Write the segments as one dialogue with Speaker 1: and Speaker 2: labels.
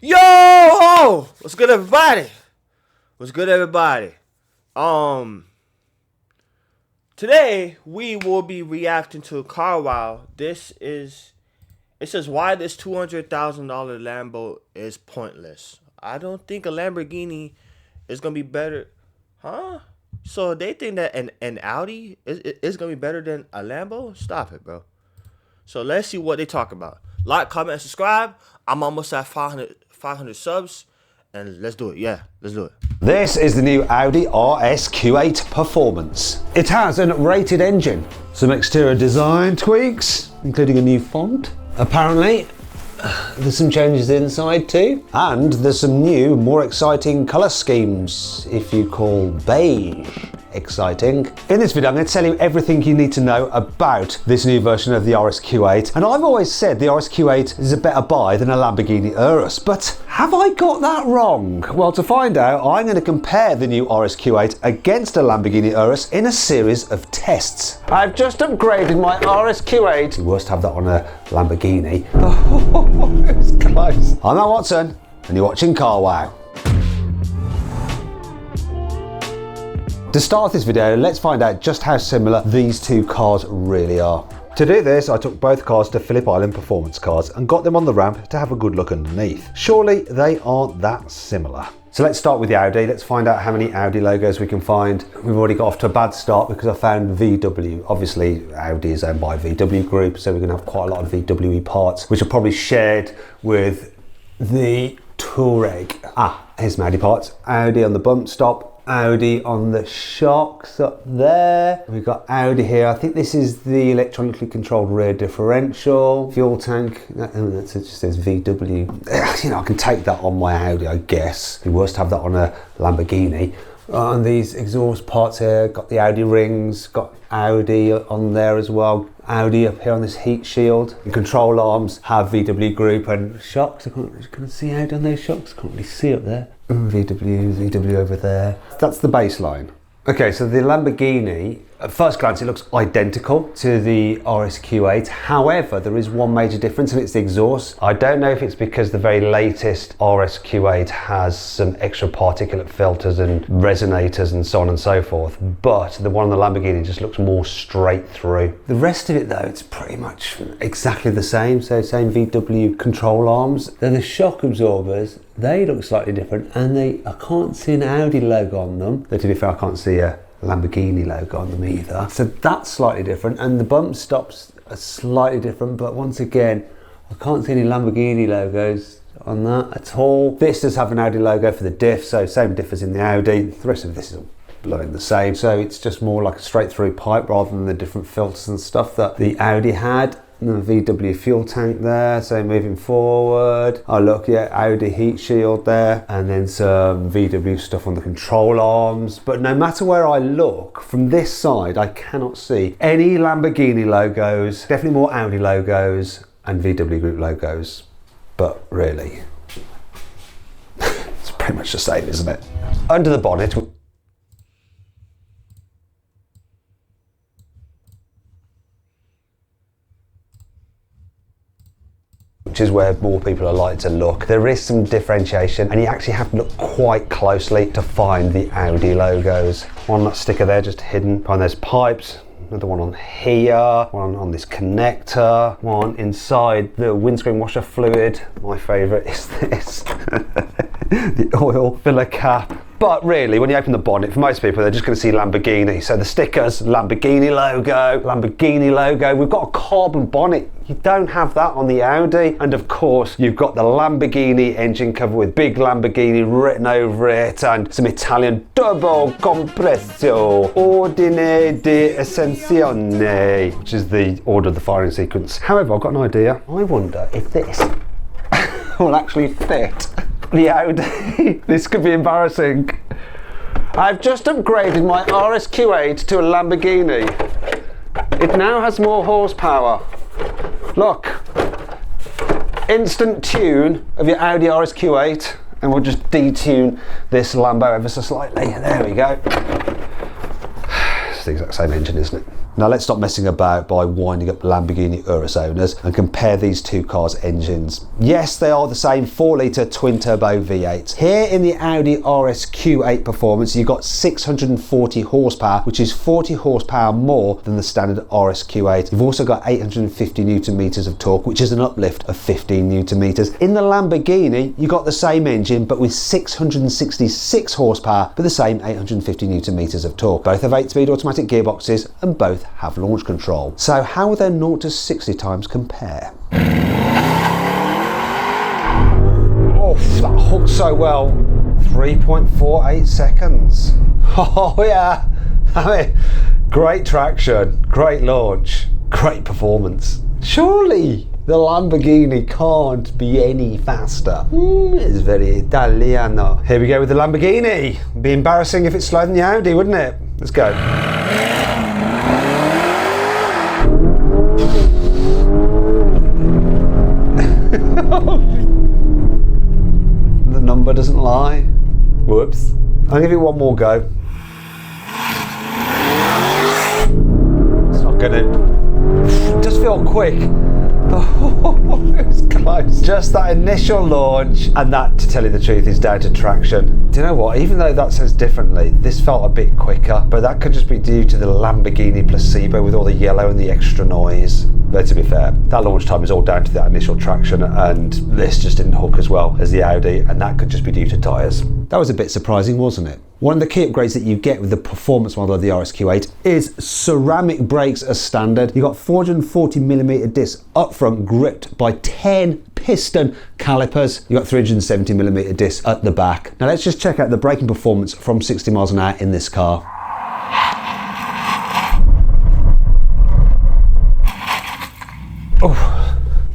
Speaker 1: Yo! What's good, everybody? What's good, everybody? Today we will be reacting to a car wow. It says why this $200,000 Lambo is pointless. I don't think a Lamborghini is gonna be better, huh? So they think that an Audi is gonna be better than a Lambo? Stop it, bro. So let's see what they talk about. Like, comment, and subscribe. I'm almost at 500 subs, and let's do it. Yeah, let's do it.
Speaker 2: This is the new Audi RS Q8 Performance. It has an rated engine, some exterior design tweaks, including a new font. Apparently, there's some changes inside too. And there's some new, more exciting colour schemes, if you call beige exciting. In this video, I'm going to tell you everything you need to know about this new version of the RS Q8. And I've always said the RS Q8 is a better buy than a Lamborghini Urus, but have I got that wrong? Well, to find out, I'm going to compare the new RS Q8 against a Lamborghini Urus in a series of tests. I've just upgraded my RS Q8. It'd be worse to have that on a Lamborghini. Oh, it was close. I'm Matt Watson, and you're watching Car Wow. To start this video, let's find out just how similar these two cars really are. To do this, I took both cars to Phillip Island Performance Cars and got them on the ramp to have a good look underneath. Surely they aren't that similar. So let's start with the Audi. Let's find out how many Audi logos we can find. We've already got off to a bad start because I found VW. Obviously, Audi is owned by VW Group, so we're going to have quite a lot of VW parts, which are probably shared with the Touareg. Here's some Audi parts. Audi on the bump stop. Audi on the shocks up there. We've got Audi here. I think this is the electronically controlled rear differential. Fuel tank. That just says VW. You know, I can take that on my Audi, I guess. It'd be worse to have that on a Lamborghini. And these exhaust parts here, got the Audi rings, got Audi on there as well. Audi up here on this heat shield. The control arms have VW Group, and shocks, I can't see Audi on those shocks, can't really see up there. VW over there. That's the baseline. Okay, so the Lamborghini, at first glance, it looks identical to the RS Q8. However, there is one major difference, and it's the exhaust. I don't know if it's because the very latest RS Q8 has some extra particulate filters and resonators and so on and so forth, but the one on the Lamborghini just looks more straight through. The rest of it though, it's pretty much exactly the same. So same VW control arms. Then the shock absorbers, they look slightly different, and I can't see an Audi logo on them. Though to be fair, I can't see a Lamborghini logo on them either. So that's slightly different, and the bump stops are slightly different, but once again, I can't see any Lamborghini logos on that at all. This does have an Audi logo for the diff, so same diff as in the Audi. The rest of this is all blowing the same, so it's just more like a straight through pipe rather than the different filters and stuff that the Audi had. And the VW fuel tank there, so moving forward. Oh look, yeah, Audi heat shield there, and then some VW stuff on the control arms. But no matter where I look, from this side, I cannot see any Lamborghini logos, definitely more Audi logos and VW Group logos. But really, it's pretty much the same, isn't it? Under the bonnet, which is where more people are likely to look. There is some differentiation, and you actually have to look quite closely to find the Audi logos. One that sticker there just hidden behind those pipes, another one on here, one on this connector, one inside the windscreen washer fluid. My favourite is this, the oil filler cap. But really, when you open the bonnet, for most people, they're just going to see Lamborghini. So the stickers, Lamborghini logo. We've got a carbon bonnet. You don't have that on the Audi. And of course, you've got the Lamborghini engine cover with big Lamborghini written over it, and some Italian double compresso, ordine di esenzione, which is the order of the firing sequence. However, I've got an idea. I wonder if this will actually fit the Audi. This could be embarrassing. I've just upgraded my RS Q8 to a Lamborghini. It now has more horsepower. Look, instant tune of your Audi RS Q8, and we'll just detune this Lambo ever so slightly. There we go. It's the exact same engine, isn't it? Now let's stop messing about by winding up Lamborghini Urus owners and compare these two cars' engines. Yes, they are the same 4-litre twin-turbo V8. Here in the Audi RS Q8 Performance, you've got 640 horsepower, which is 40 horsepower more than the standard RS Q8. You've also got 850 newton meters of torque, which is an uplift of 15 newton meters. In the Lamborghini, you got the same engine, but with 666 horsepower, but the same 850 newton meters of torque. Both have 8-speed automatic gearboxes, and both have launch control. So how will their 0 to 60 times compare? Oh, that hooked so well. 3.48 seconds. Oh yeah, I mean, great traction, great launch, great performance. Surely the Lamborghini can't be any faster. It's very Italiano. Here we go with the Lamborghini. It'd be embarrassing if it's slower than the Audi, wouldn't it? Let's go. The number doesn't lie. Whoops. I'll give it one more go. It's not gonna. Just feel quick. Oh, it was close. Just that initial launch, and that, to tell you the truth, is down to traction. Do you know what? Even though that says differently, this felt a bit quicker, but that could just be due to the Lamborghini placebo with all the yellow and the extra noise. But to be fair, that launch time is all down to that initial traction, and this just didn't hook as well as the Audi, and that could just be due to tyres. That was a bit surprising, wasn't it? One of the key upgrades that you get with the performance model of the RS Q8 is ceramic brakes as standard. You've got 440mm discs up front, gripped by 10 piston calipers. You've got 370mm discs at the back. Now let's just check out the braking performance from 60 miles an hour in this car.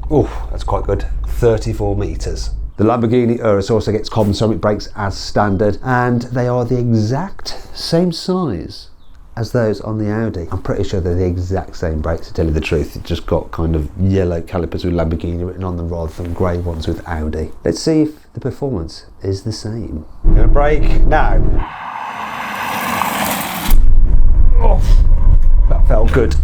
Speaker 2: Oh, that's quite good. 34 meters. The Lamborghini Urus also gets carbon ceramic brakes as standard, and they are the exact same size as those on the Audi. I'm pretty sure they're the exact same brakes, to tell you the truth. It's just got kind of yellow calipers with Lamborghini written on them rather than grey ones with Audi. Let's see if the performance is the same. I'm gonna brake now. Oh, that felt good.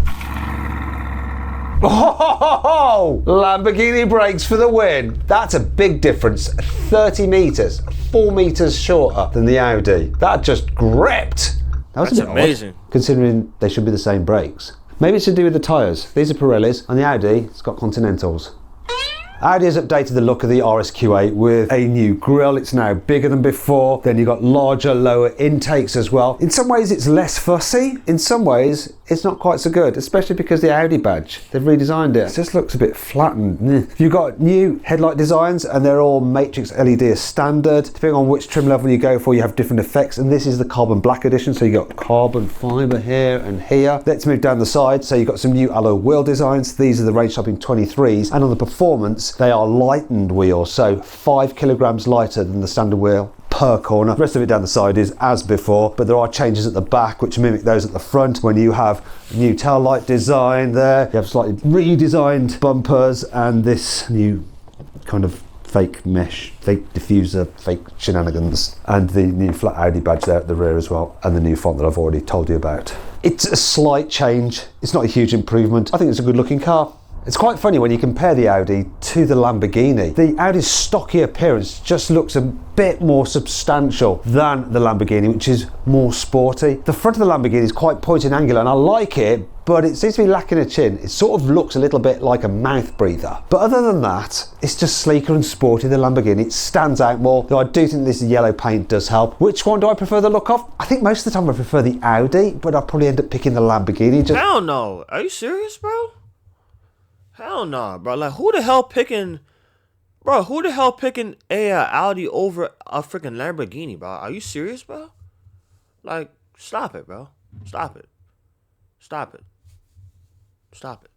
Speaker 2: Oh, Lamborghini brakes for the win. That's a big difference. 30 meters, 4 meters shorter than the Audi. That just gripped.
Speaker 1: That's amazing.
Speaker 2: Odd, considering they should be the same brakes. Maybe it's to do with the tyres. These are Pirellis, and the Audi, it's got Continentals. Audi has updated the look of the RS Q8 with a new grille. It's now bigger than before. Then you've got larger, lower intakes as well. In some ways it's less fussy. In some ways it's not quite so good, especially because the Audi badge, they've redesigned it. It just looks a bit flattened. You've got new headlight designs, and they're all matrix LED as standard. Depending on which trim level you go for, you have different effects, and this is the carbon black edition, so you've got carbon fibre here and here. Let's move down the side. So you've got some new alloy wheel designs. These are the range topping 23s, and on the performance, they are lightened wheels, so 5 kilograms lighter than the standard wheel per corner. The rest of it down the side is as before, but there are changes at the back which mimic those at the front. When you have new tail light design there, you have slightly redesigned bumpers, and this new kind of fake mesh, fake diffuser, fake shenanigans, and the new flat Audi badge there at the rear as well, and the new font that I've already told you about. It's a slight change. It's not a huge improvement. I think it's a good looking car. It's quite funny when you compare the Audi to the Lamborghini. The Audi's stocky appearance just looks a bit more substantial than the Lamborghini, which is more sporty. The front of the Lamborghini is quite pointed and angular, and I like it, but it seems to be lacking a chin. It sort of looks a little bit like a mouth breather. But other than that, it's just sleeker and sporty, the Lamborghini. It stands out more, though I do think this yellow paint does help. Which one do I prefer the look of? I think most of the time I prefer the Audi, but I'll probably end up picking the Lamborghini.
Speaker 1: Hell no. Are you serious, bro? Hell no, bro. Like, who the hell picking a Audi over a freaking Lamborghini, bro? Are you serious, bro? Like, stop it, bro. Stop it. Stop it. Stop it.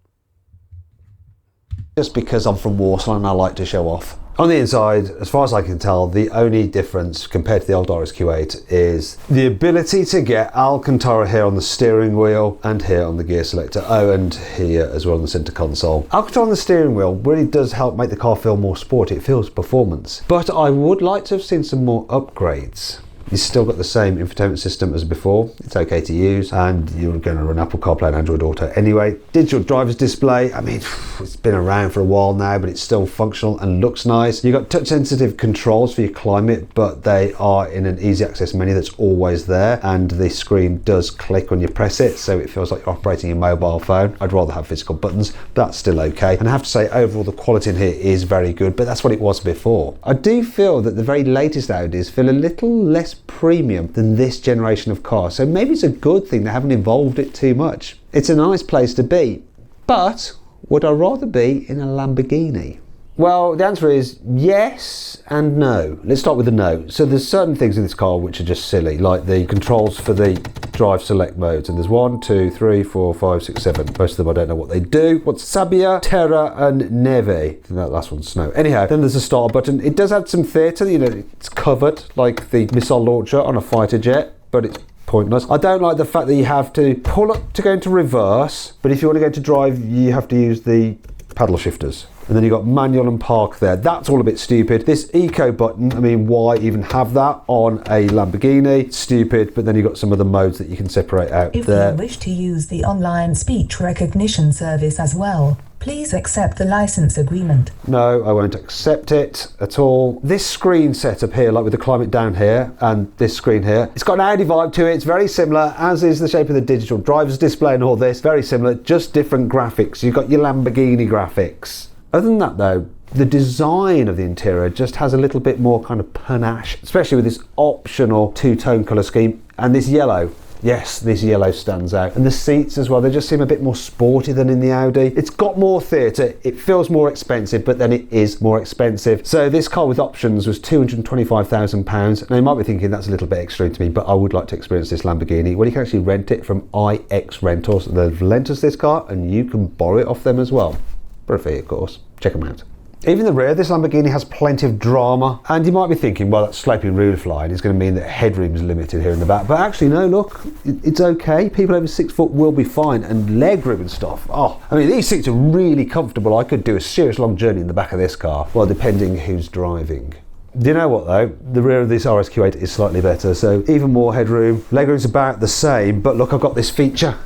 Speaker 2: Just because I'm from Warsaw and I like to show off. On the inside, as far as I can tell, the only difference compared to the old RS Q8 is the ability to get Alcantara here on the steering wheel and here on the gear selector. Oh, and here as well on the center console. Alcantara on the steering wheel really does help make the car feel more sporty. It feels performance. But I would like to have seen some more upgrades. You've still got the same infotainment system as before. It's okay to use, and you're going to run Apple CarPlay and Android Auto anyway. Digital driver's display, I mean, it's been around for a while now, but it's still functional and looks nice. You've got touch sensitive controls for your climate, but they are in an easy access menu that's always there, and the screen does click when you press it, so it feels like you're operating your mobile phone. I'd rather have physical buttons, but that's still okay. And I have to say, overall, the quality in here is very good, but that's what it was before. I do feel that the very latest Audis feel a little less premium than this generation of cars, so maybe it's a good thing they haven't evolved it too much. It's a nice place to be, but would I rather be in a Lamborghini? Well, the answer is yes and no. Let's start with the no. So there's certain things in this car which are just silly, like the controls for the drive select modes, and there's 1, 2, 3, 4, 5, 6, 7. Most of them I don't know what they do. What's Sabia, Terra and Neve? I think that last one's snow. Anyhow, then there's a start button. It does add some theatre, you know, it's covered like the missile launcher on a fighter jet, but it's pointless. I don't like the fact that you have to pull up to go into reverse, but if you want to go to drive, you have to use the paddle shifters. And then you've got manual and park there. That's all a bit stupid. This eco button, I mean, why even have that on a Lamborghini? It's stupid, but then you've got some of the modes that you can separate out there.
Speaker 3: If you wish to use the online speech recognition service as well, please accept the license agreement.
Speaker 2: No, I won't accept it at all. This screen setup here, like with the climate down here and this screen here, it's got an Audi vibe to it. It's very similar, as is the shape of the digital driver's display and all this. Very similar, just different graphics. You've got your Lamborghini graphics. Other than that though, the design of the interior just has a little bit more kind of panache, especially with this optional two-tone colour scheme and this yellow. Yes, this yellow stands out. And the seats as well, they just seem a bit more sporty than in the Audi. It's got more theatre, it feels more expensive, but then it is more expensive. So this car with options was £225,000. Now you might be thinking that's a little bit extreme to me, but I would like to experience this Lamborghini. Well, you can actually rent it from iX Rentals. They've lent us this car and you can borrow it off them as well. For a fee, of course. Check them out. Even the rear, this Lamborghini has plenty of drama, and you might be thinking, well, that sloping roof line is going to mean that headroom is limited here in the back, but actually no, look, it's okay. People over 6 foot will be fine, and legroom and stuff. Oh, I mean, these seats are really comfortable. I could do a serious long journey in the back of this car, well, depending who's driving. Do you know what though? The rear of this RSQ8 is slightly better, so even more headroom. Legroom's about the same, but look, I've got this feature.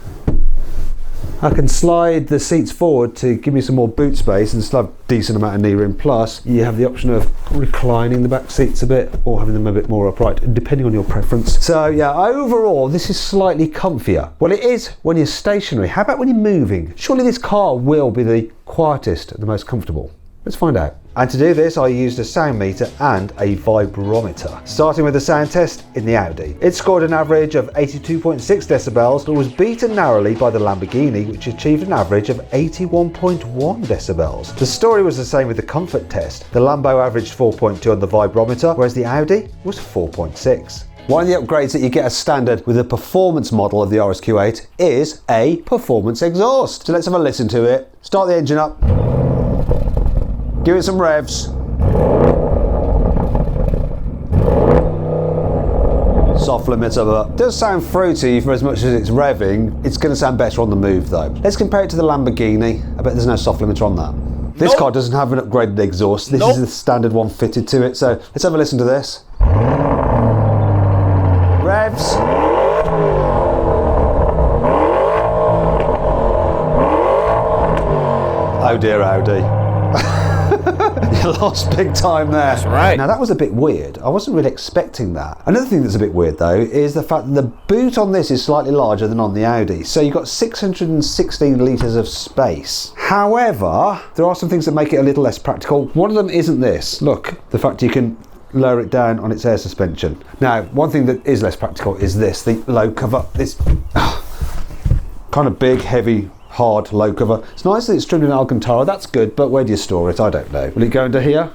Speaker 2: I can slide the seats forward to give me some more boot space and still have a decent amount of knee room. Plus, you have the option of reclining the back seats a bit or having them a bit more upright, depending on your preference. So yeah, overall, this is slightly comfier. Well, it is when you're stationary. How about when you're moving? Surely this car will be the quietest and the most comfortable. Let's find out. And to do this, I used a sound meter and a vibrometer. Starting with the sound test in the Audi. It scored an average of 82.6 decibels, but was beaten narrowly by the Lamborghini, which achieved an average of 81.1 decibels. The story was the same with the comfort test. The Lambo averaged 4.2 on the vibrometer, whereas the Audi was 4.6. One of the upgrades that you get as standard with the performance model of the RSQ8 is a performance exhaust. So let's have a listen to it. Start the engine up. Give it some revs. Soft limiter, but it does sound fruity for as much as it's revving. It's going to sound better on the move though. Let's compare it to the Lamborghini. I bet there's no soft limiter on that. This car doesn't have an upgraded exhaust. This is the standard one fitted to it. So let's have a listen to this. Revs. Oh dear Audi. You lost big time there.
Speaker 1: That's right.
Speaker 2: Now that was a bit weird. I wasn't really expecting that. Another thing that's a bit weird though is the fact that the boot on this is slightly larger than on the Audi. So you've got 616 litres of space. However, there are some things that make it a little less practical. One of them isn't this. Look, the fact you can lower it down on its air suspension. Now, one thing that is less practical is this, the low cover. This kind of big, heavy, hard low cover. It's nice that it's trimmed in Alcantara, that's good, but where do you store it? I don't know. Will it go into here?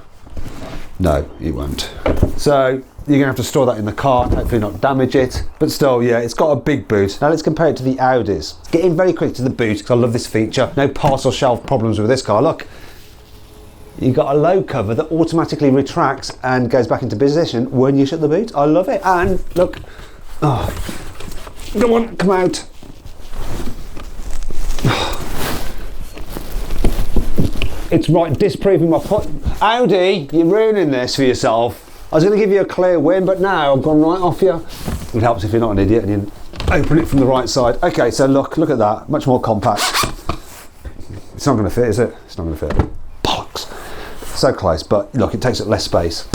Speaker 2: No, it won't. So you're gonna have to store that in the car, hopefully not damage it, but still, yeah, it's got a big boot. Now let's compare it to the Audis. Getting very quick to the boot, because I love this feature. No parcel shelf problems with this car. Look, you've got a low cover that automatically retracts and goes back into position when you shut the boot. I love it. And look, oh, come on, come out. It's right, disproving my point. Audi, you're ruining this for yourself. I was going to give you a clear win, but now I've gone right off you. It helps if you're not an idiot and you open it from the right side. Okay, so look at that, much more compact. It's not going to fit, is it? It's not going to fit. Bollocks. So close, but look, it takes up less space.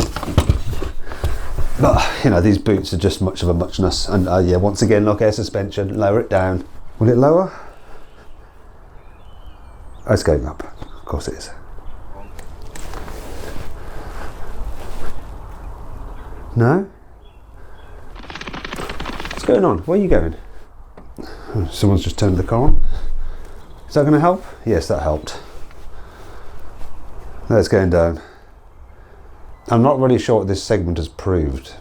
Speaker 2: But, you know, these boots are just much of a muchness. And yeah, once again, look, air suspension, lower it down. Will it lower? Oh, it's going up. Of course it is. No? What's going on? Where are you going? Oh, someone's just turned the car on. Is that going to help? Yes, that helped. That's going down. I'm not really sure what this segment has proved.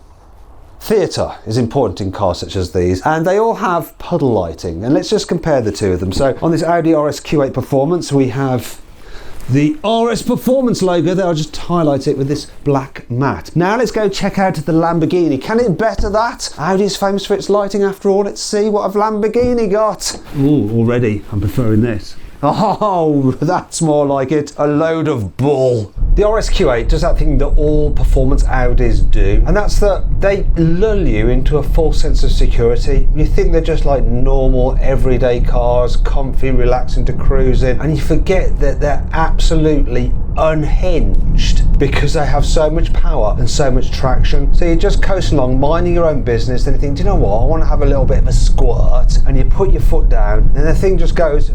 Speaker 2: Theatre is important in cars such as these, and they all have puddle lighting, and let's just compare the two of them. So on this Audi RS Q8 Performance we have the RS Performance logo there. I'll just highlight it with this black matte. Now let's go check out the Lamborghini. Can it better that? Audi's famous for its lighting after all. Let's see what have Lamborghini got. Ooh, already I'm preferring this. Oh, that's more like it. A load of bull. The RS Q8 does that thing that all performance Audis do, and that's that they lull you into a false sense of security. You think they're just like normal everyday cars, comfy, relaxing to cruise in, and you forget that they're absolutely unhinged because they have so much power and so much traction. So you're just coasting along, minding your own business, then you think, do you know what, I want to have a little bit of a squirt, and you put your foot down, and the thing just goes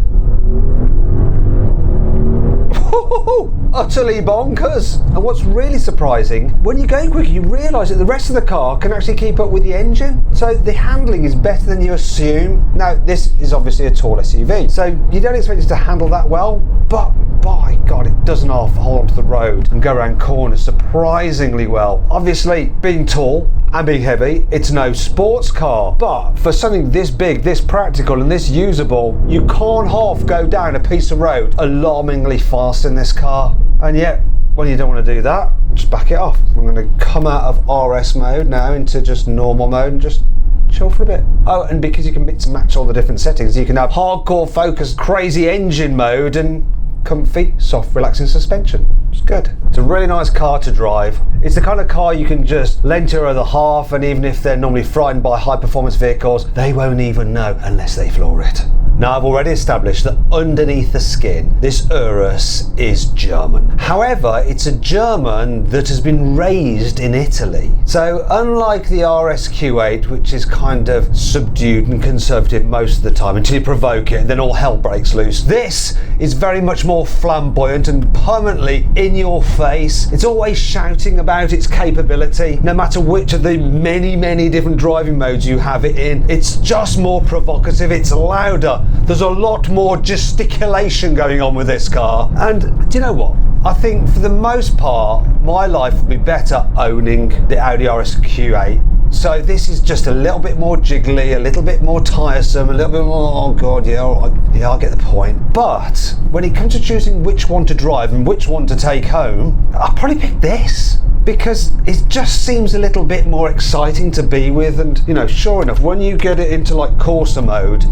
Speaker 2: utterly bonkers. And what's really surprising, when you're going quicker, you realise that the rest of the car can actually keep up with the engine. So the handling is better than you assume. Now, this is obviously a tall SUV, so you don't expect it to handle that well, but by God, it does hold onto the road and go around corners surprisingly well. Obviously, being tall and being heavy, it's no sports car, but for something this big, this practical and this usable, you can't half go down a piece of road alarmingly fast in this car. And yet, well, you don't want to do that, just back it off. I'm going to come out of RS mode now into just normal mode and just chill for a bit. Oh, and because you can mix and match all the different settings, you can have hardcore focused crazy engine mode and comfy, soft, relaxing suspension. It's good. It's a really nice car to drive. It's the kind of car you can just lend to your other half, and even if they're normally frightened by high performance vehicles, they won't even know unless they floor it. Now, I've already established that underneath the skin, this Urus is German. However, it's a German that has been raised in Italy. So unlike the RS Q8, which is kind of subdued and conservative most of the time until you provoke it, and then all hell breaks loose, this is very much more flamboyant and permanently in your face. It's always shouting about its capability, no matter which of the many different driving modes you have it in. It's just more provocative, it's louder. There's a lot more gesticulation going on with this car. And do you know what? I think for the most part, my life would be better owning the Audi RS Q8. So this is just a little bit more jiggly, a little bit more tiresome, a little bit more, oh God, yeah, all right, yeah, I get the point. But when it comes to choosing which one to drive and which one to take home, I'll probably pick this, because it just seems a little bit more exciting to be with. And, you know, sure enough, when you get it into like Corsa mode,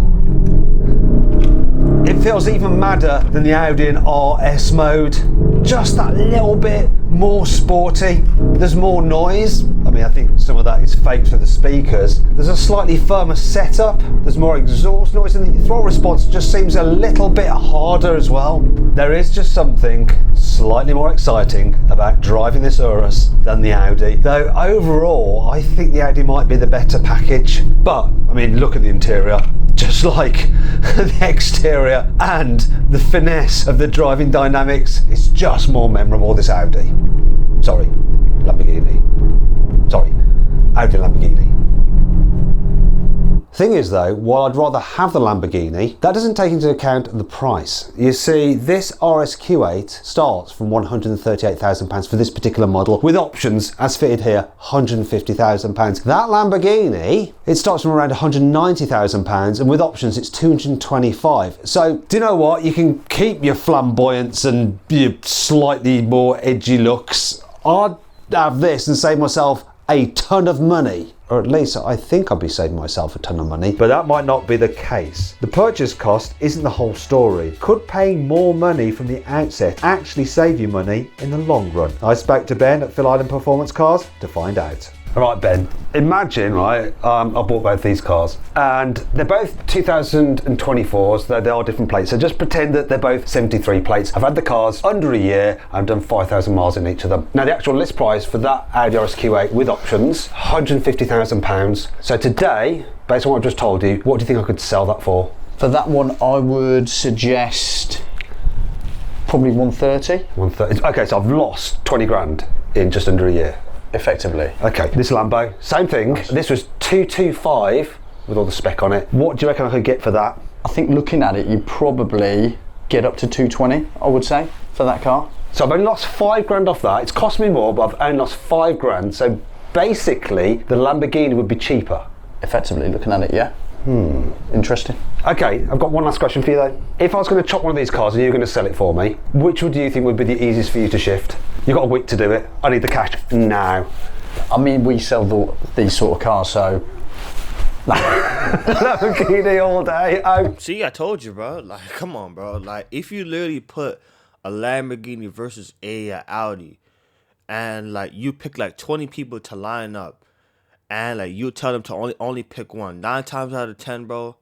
Speaker 2: it feels even madder than the Audi in RS mode. Just that little bit more sporty. There's more noise. I mean, I think some of that is faked for the speakers. There's a slightly firmer setup. There's more exhaust noise, and the throttle response just seems a little bit harder as well. There is just something slightly more exciting about driving this Urus than the Audi. Though overall, I think the Audi might be the better package. But, I mean, look at the interior. Just like the exterior and the finesse of the driving dynamics, it's just more memorable, this Audi. Sorry, Lamborghini. Sorry, Audi Lamborghini. Thing is though, while I'd rather have the Lamborghini, that doesn't take into account the price. You see, this RS Q8 starts from £138,000 for this particular model, with options, as fitted here, £150,000. That Lamborghini, it starts from around £190,000, and with options it's £225,000. So, do you know what? You can keep your flamboyance and your slightly more edgy looks. I'd have this and save myself a ton of money or at least I think I'd be saving myself a ton of money, but that might not be the case. The purchase cost isn't the whole story. Could paying more money from the outset actually save you money in the long run? I spoke to Ben at Phil Island Performance Cars to find out. All right, Ben, imagine, right, I bought both these cars and they're both 2024s, though they are different plates. So just pretend that they're both 73 plates. I've had the cars under a year. I've done 5,000 miles in each of them. Now, the actual list price for that Audi RS-Q8 with options, £150,000. So today, based on what I've just told you, what do you think I could sell that for?
Speaker 4: For that one, I would suggest probably 130.
Speaker 2: 130. Okay, so I've lost 20 grand in just under a year.
Speaker 4: Effectively.
Speaker 2: Okay, this Lambo, same thing. This was 225 with all the spec on it. What do you reckon I could get for that?
Speaker 4: I think looking at it, you probably get up to 220, I would say, for that car.
Speaker 2: So I've only lost 5 grand off that. It's cost me more, but I've only lost 5 grand. So basically, the Lamborghini would be cheaper.
Speaker 4: Effectively, looking at it, yeah. Interesting.
Speaker 2: Okay, I've got one last question for you though. If I was going to chop one of these cars and you were going to sell it for me, which would you think would be the easiest for you to shift? You've got a week to do it. I need the cash now.
Speaker 4: I mean, we sell these sort of cars, so...
Speaker 2: Lamborghini all day. Oh.
Speaker 1: See, I told you, bro. Like, come on, bro. Like, if you literally put a Lamborghini versus a Audi, and like you pick like 20 people to line up, and like you tell them to only pick one, 9 times out of 10, bro,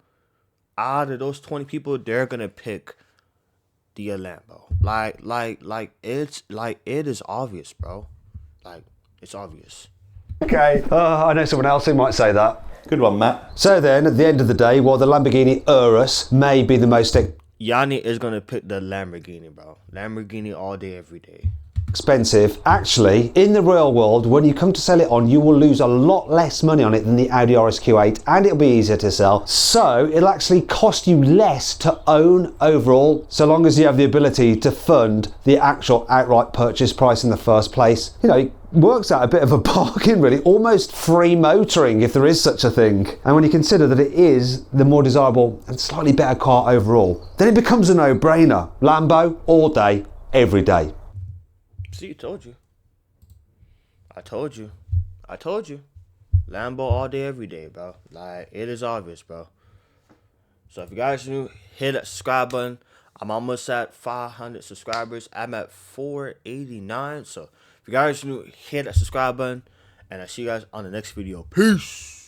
Speaker 1: out of those 20 people, they're gonna pick the Lambo. Like it is obvious, bro. Like, it's obvious.
Speaker 2: Okay, I know someone else who might say that.
Speaker 5: Good one, Matt.
Speaker 2: So then, at the end of the day, while the Lamborghini Urus may be the most
Speaker 1: Yanni is gonna pick the Lamborghini, bro. Lamborghini all day, every day.
Speaker 2: expensive, actually, in the real world, when you come to sell it on, you will lose a lot less money on it than the Audi RS-Q8, and it'll be easier to sell. So it'll actually cost you less to own overall, so long as you have the ability to fund the actual outright purchase price in the first place. You know, it works out a bit of a bargain, really, almost free motoring if there is such a thing. And when you consider that it is the more desirable and slightly better car overall, then it becomes a no-brainer. Lambo all day, every day.
Speaker 1: See, told you. I told you. Lambo all day, every day, bro. Like, it is obvious, bro. So if you guys new, hit that subscribe button. I'm almost at 500 subscribers. I'm at 489. So if you guys new, hit that subscribe button. And I'll see you guys on the next video. Peace.